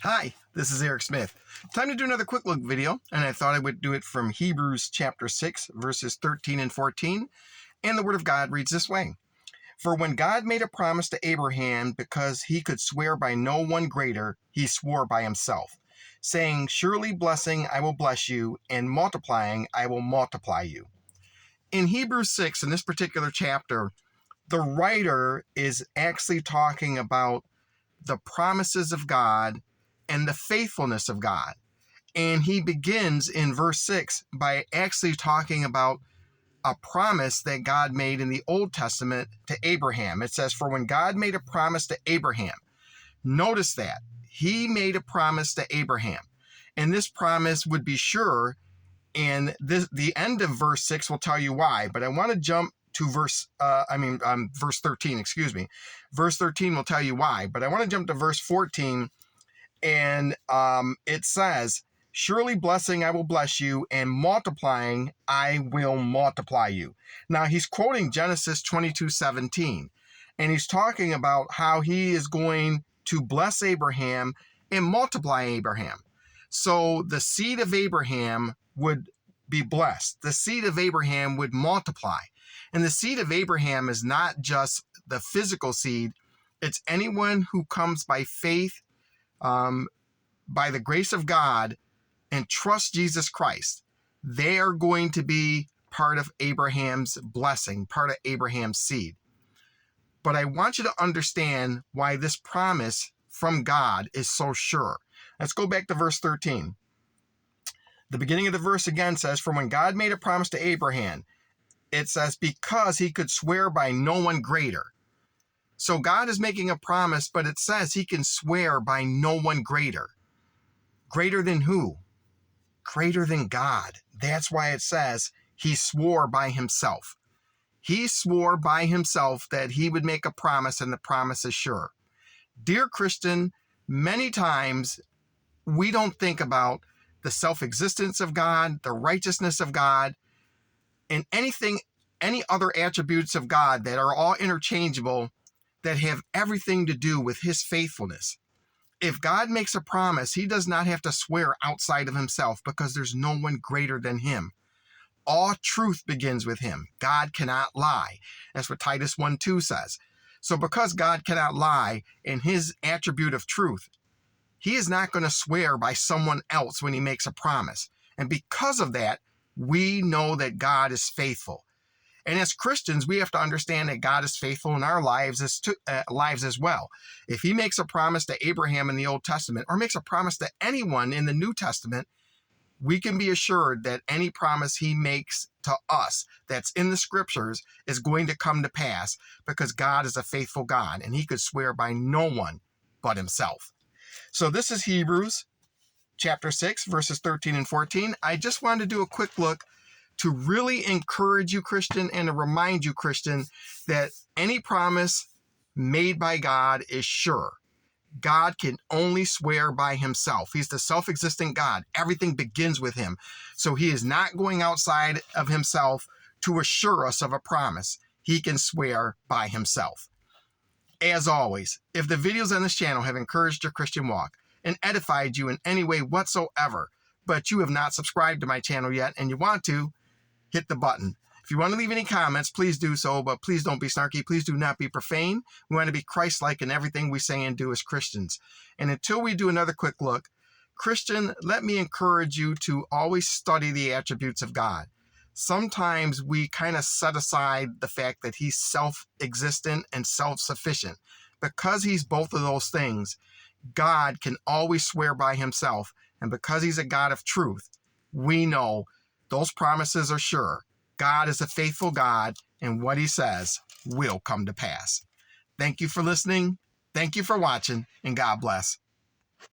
Hi, this is Eric Smith. Time to do another quick look video, and I thought I would do it from Hebrews chapter 6, verses 13 and 14. And the Word of God reads this way. For when God made a promise to Abraham because he could swear by no one greater, he swore by himself, saying, Surely blessing I will bless you, and multiplying I will multiply you. In Hebrews 6, in this particular chapter, the writer is actually talking about the promises of God and the faithfulness of God. And he begins in verse 6 by actually talking about a promise that God made in the Old Testament to Abraham. It says, For when God made a promise to Abraham, notice that he made a promise to Abraham, and this promise would be sure. And the end of verse 6 will tell you why, but I want to jump to verse 13, excuse me. Verse 13 will tell you why, but I want to jump to verse 14, and it says, Surely blessing I will bless you, and multiplying I will multiply you. Now he's quoting Genesis 22:17, and he's talking about how he is going to bless Abraham and multiply Abraham. So the seed of Abraham would be blessed. The seed of Abraham would multiply. And the seed of Abraham is not just the physical seed, it's anyone who comes by faith, by the grace of God, and trust Jesus Christ. They are going to be part of Abraham's blessing, part of Abraham's seed. But I want you to understand why this promise from God is so sure. Let's go back to verse 13. The beginning of the verse again says, For when God made a promise to Abraham, it says, because he could swear by no one greater. So God is making a promise, but it says he can swear by no one greater. Greater than who? Greater than God. That's why it says he swore by himself. He swore by himself that he would make a promise, and the promise is sure. Dear Christian, many times we don't think about the self-existence of God, the righteousness of God, and any other attributes of God that are all interchangeable, that have everything to do with his faithfulness. If God makes a promise, he does not have to swear outside of himself, because there's no one greater than him. All truth begins with him. God cannot lie. That's what Titus 1:2 says. So because God cannot lie in his attribute of truth, he is not going to swear by someone else when he makes a promise. And because of that, we know that God is faithful. And as Christians, we have to understand that God is faithful in our lives as well. If he makes a promise to Abraham in the Old Testament, or makes a promise to anyone in the New Testament, we can be assured that any promise he makes to us that's in the scriptures is going to come to pass, because God is a faithful God, and he could swear by no one but himself. So this is Hebrews chapter 6, verses 13 and 14. I just wanted to do a quick look to really encourage you, Christian, and to remind you, Christian, that any promise made by God is sure. God can only swear by himself. He's the self-existent God. Everything begins with him. So he is not going outside of himself to assure us of a promise. He can swear by himself. As always, if the videos on this channel have encouraged your Christian walk and edified you in any way whatsoever, but you have not subscribed to my channel yet and you want to, hit the button. If you want to leave any comments, please do so, but please don't be snarky. Please do not be profane. We want to be Christ-like in everything we say and do as Christians. And until we do another quick look, Christian, let me encourage you to always study the attributes of God. Sometimes we kind of set aside the fact that he's self-existent and self-sufficient. Because he's both of those things, God can always swear by himself. And because he's a God of truth, we know those promises are sure. God is a faithful God, and what he says will come to pass. Thank you for listening. Thank you for watching, and God bless.